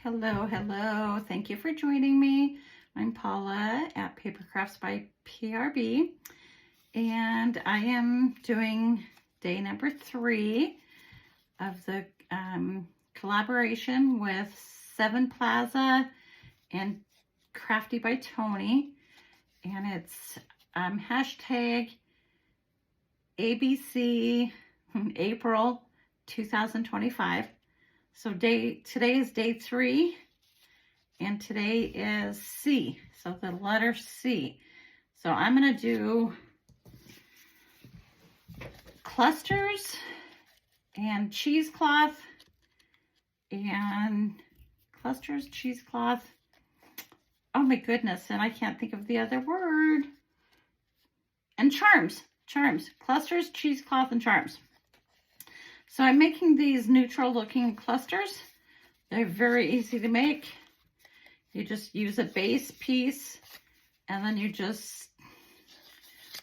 Hello, hello. Thank you for joining me. I'm Paula at Paper Crafts by PRB, and I am doing day number 3 of the collaboration with Seven Plaza and Crafty by Tony, and it's hashtag ABC April 2025. So today is day 3, and today is C, so the letter C. So I'm going to do clusters and cheesecloth, and clusters, cheesecloth. Oh my goodness, and I can't think of the other word. And charms, clusters, cheesecloth, and charms. So I'm making these neutral looking clusters. They're very easy to make. You just use a base piece, and then you just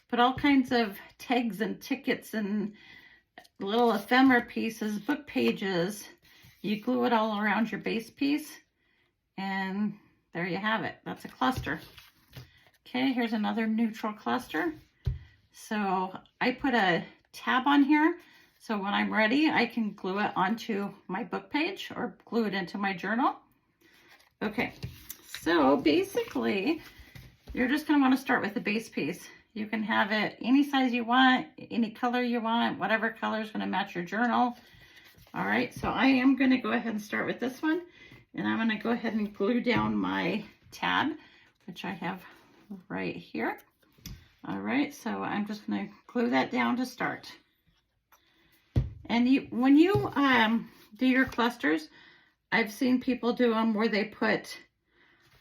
put all kinds of tags and tickets and little ephemera pieces, book pages. You glue it all around your base piece, and there you have it. That's a cluster. Okay, here's another neutral cluster. So I put a tab on here, so when I'm ready, I can glue it onto my book page or glue it into my journal. Okay, so basically, you're just going to want to start with the base piece. You can have it any size you want, any color you want, whatever color is going to match your journal. All right, so I am going to go ahead and start with this one, and I'm going to go ahead and glue down my tab, which I have right here. All right, so I'm just going to glue that down to start. And when you do your clusters, I've seen people do them where they put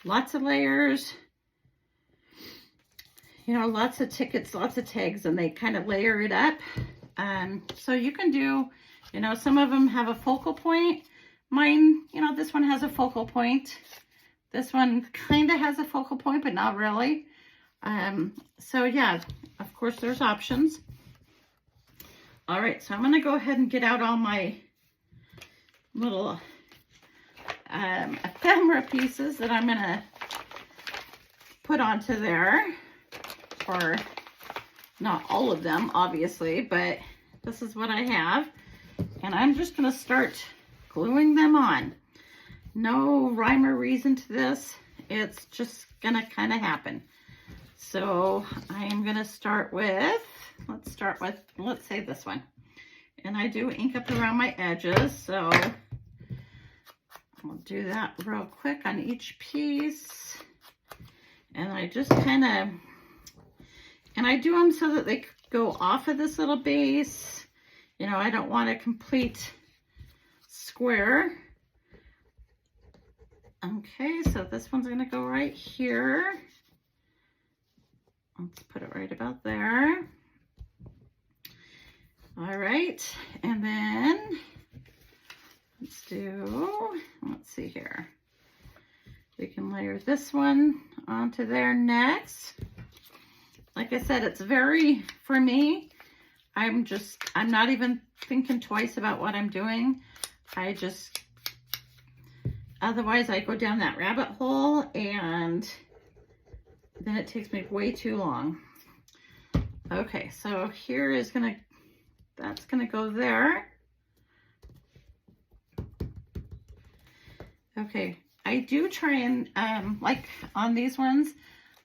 lots of layers, you know, lots of tickets, lots of tags, and they kind of layer it up. So you can do, you know, some of them have a focal point. Mine, you know, this one has a focal point. This one kind of has a focal point, but not really. So yeah, of course there's options. All right, so I'm going to go ahead and get out all my little ephemera pieces that I'm going to put onto there. Or not all of them, obviously, but this is what I have. And I'm just going to start gluing them on. No rhyme or reason to this. It's just going to kind of happen. So I am going to start with, let's say this one. And I do ink up around my edges, so I'll do that real quick on each piece. And I just kind of, and I do them so that they go off of this little base. You know, I don't want a complete square. Okay, so this one's going to go right here. Let's put it right about there. All right, and then let's see here. We can layer this one onto there next. Like I said, it's very, for me, I'm not even thinking twice about what I'm doing. Otherwise I go down that rabbit hole and then it takes me way too long. Okay, so here is that's gonna go there. Okay, I do try and, like on these ones,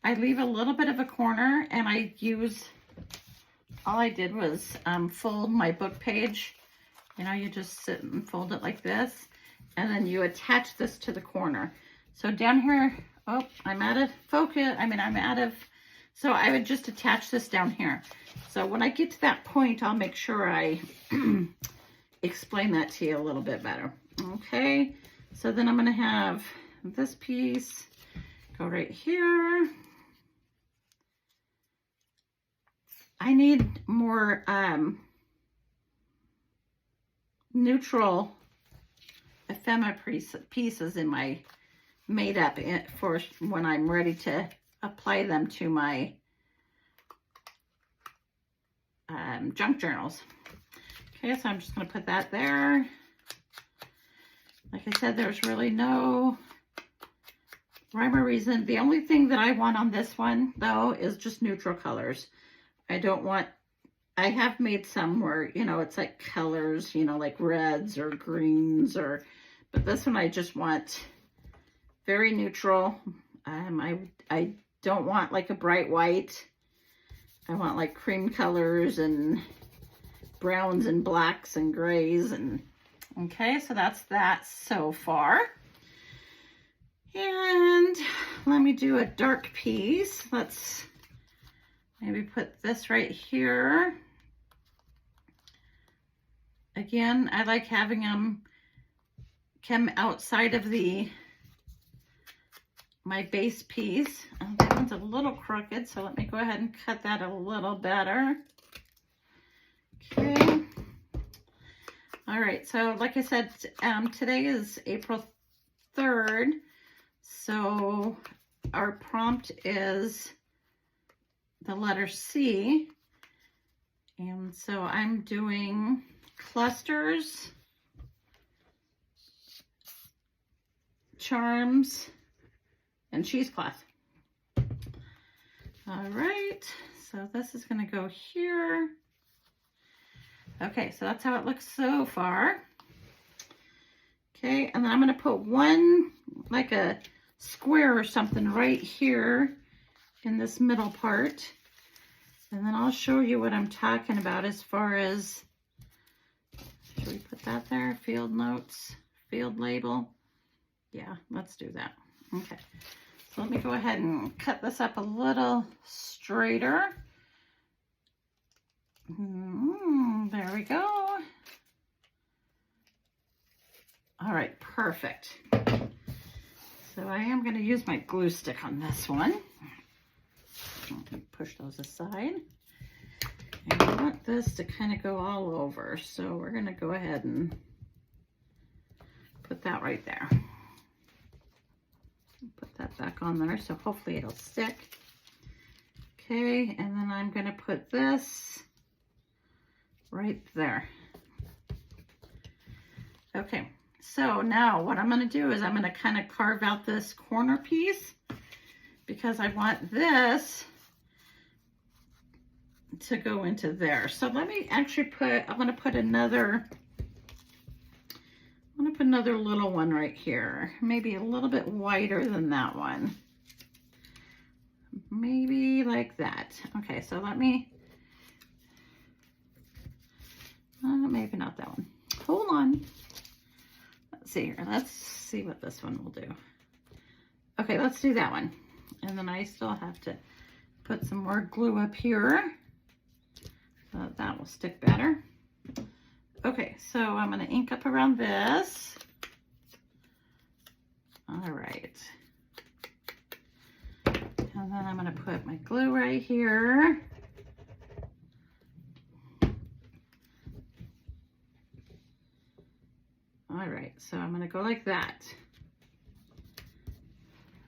I leave a little bit of a corner, and all I did was fold my book page. You know, you just sit and fold it like this, and then you attach this to the corner. So down here, oh, I'm out of focus. So I would just attach this down here. So when I get to that point, I'll make sure I explain that to you a little bit better. Okay, so then I'm going to have this piece go right here. I need more neutral ephemera pieces in my made up for when I'm ready to apply them to my junk journals. Okay, so I'm just going to put that there. Like I said, there's really no rhyme or reason. The only thing that I want on this one, though, is just neutral colors. I don't want, I have made some where, you know, it's like colors, you know, like reds or greens, but this one I just want very neutral. I don't want like a bright white. I want like cream colors and browns and blacks and grays. And okay, so that's that so far. And let me do a dark piece. Let's maybe put this right here. Again, I like having them come outside of my base piece. Oh, that one's a little crooked, so let me go ahead and cut that a little better. Okay. All right, so like I said, today is April 3rd, so our prompt is the letter C, and so I'm doing clusters, charms, and cheesecloth. All right, so this is going to go here. Okay, so that's how it looks so far. Okay, and then I'm going to put one, like a square or something right here in this middle part. And then I'll show you what I'm talking about as far as, should we put that there? Field notes, field label. Yeah, let's do that. Okay, so let me go ahead and cut this up a little straighter. There we go. All right, perfect. So I am going to use my glue stick on this one. Push those aside. And I want this to kind of go all over. So we're going to go ahead and put that right there. Put that back on there, so hopefully it'll stick. Okay, and then I'm going to put this right there. Okay, so now what I'm going to do is I'm going to kind of carve out this corner piece because I want this to go into there. So let me actually I'm going to put another little one right here, maybe a little bit wider than that one, maybe like that. Okay, so let me, maybe not that one. Hold on. Let's see here. Let's see what this one will do. Okay, let's do that one. And then I still have to put some more glue up here so that will stick better. Okay, so I'm going to ink up around this. All right. And then I'm going to put my glue right here. All right, so I'm going to go like that.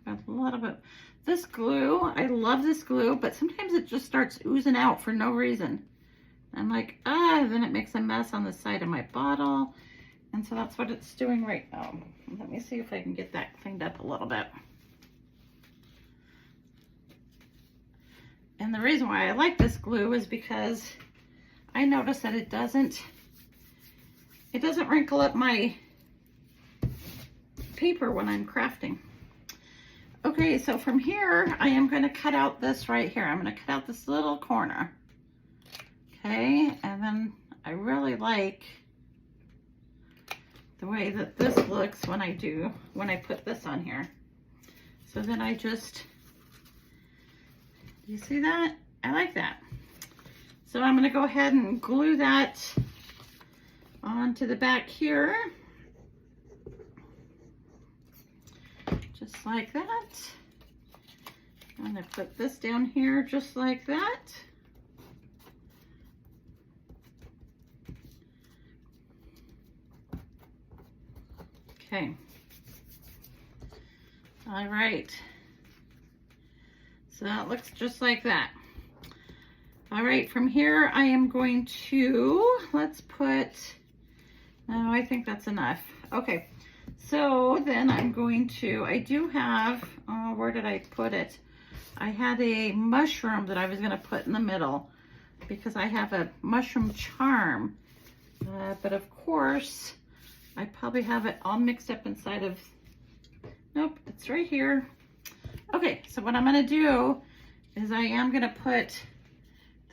A little bit. This glue, I love this glue, but sometimes it just starts oozing out for no reason. I'm like, then it makes a mess on the side of my bottle. And so that's what it's doing right now. Let me see if I can get that cleaned up a little bit. And the reason why I like this glue is because I notice that it doesn't wrinkle up my paper when I'm crafting. Okay, so from here, I am going to cut out this right here. I'm going to cut out this little corner. Okay, and then I really like the way that this looks when I put this on here. So then I just, you see that? I like that. So I'm going to go ahead and glue that onto the back here. Just like that. I'm going to put this down here just like that. Okay. All right. So that looks just like that. All right, from here I am going to, let's put, no, I think that's enough. Okay, So then I'm going to, I do have, where did I put it? I had a mushroom that I was going to put in the middle because I have a mushroom charm. But of course, I probably have it all mixed up inside of, nope, it's right here. Okay, so what I'm going to do is I am going to put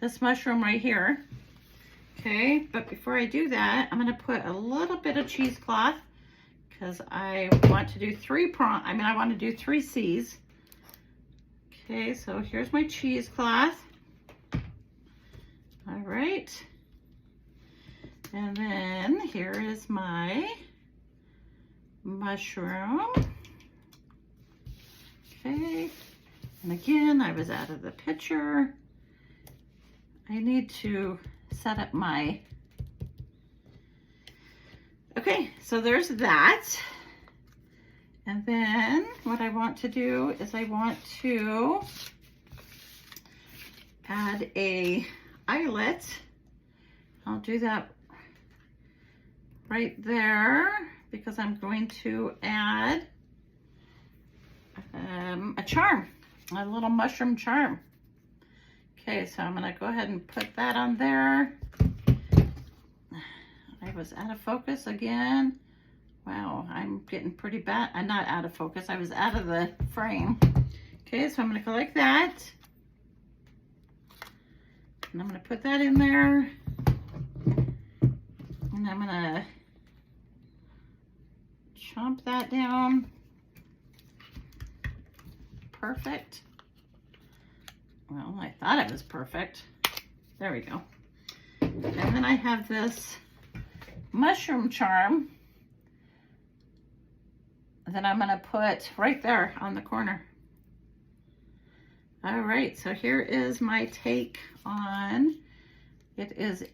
this mushroom right here. Okay, but before I do that, I'm going to put a little bit of cheesecloth because I want to do I want to do 3 C's. Okay, so here's my cheesecloth. All right. And then here is my mushroom. Okay, and again, I was out of the picture. I need to set up my, okay, so there's that. And then what I want to do is I want to add a eyelet. I'll do that right there because I'm going to add a charm, a little mushroom charm. Okay, so I'm gonna go ahead and put that on there. I was out of focus again. Wow, I'm getting pretty bad. I'm not out of focus, I was out of the frame. Okay, so I'm gonna go like that. And I'm gonna put that in there. And I'm gonna chomp that down. Perfect. Well, I thought it was perfect. There we go. And then I have this mushroom charm that I'm gonna put right there on the corner. All right, so here is my take on, it is, it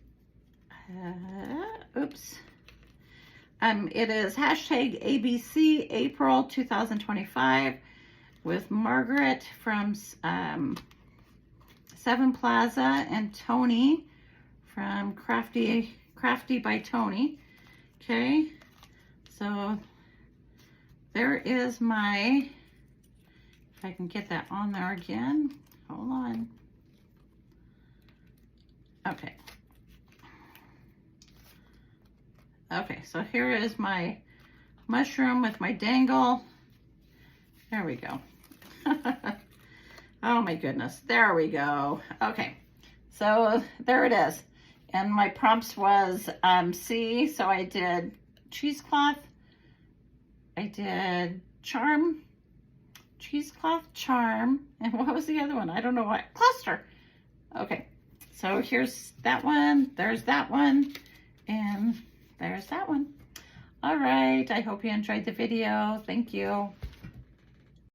is hashtag ABC April 2025 with Margaret from 7 Plaza and Tony from Crafty by Tony. Okay, so there is my, if I can get that on there again, hold on. Okay. Okay, so here is my mushroom with my dangle. There we go. Oh my goodness, there we go. Okay, so there it is. And my prompts was C, so I did cheesecloth, I did charm, cheesecloth, charm, and what was the other one? I don't know what, cluster. Okay, so here's that one, there's that one, and there's that one. All right, I hope you enjoyed the video. Thank you.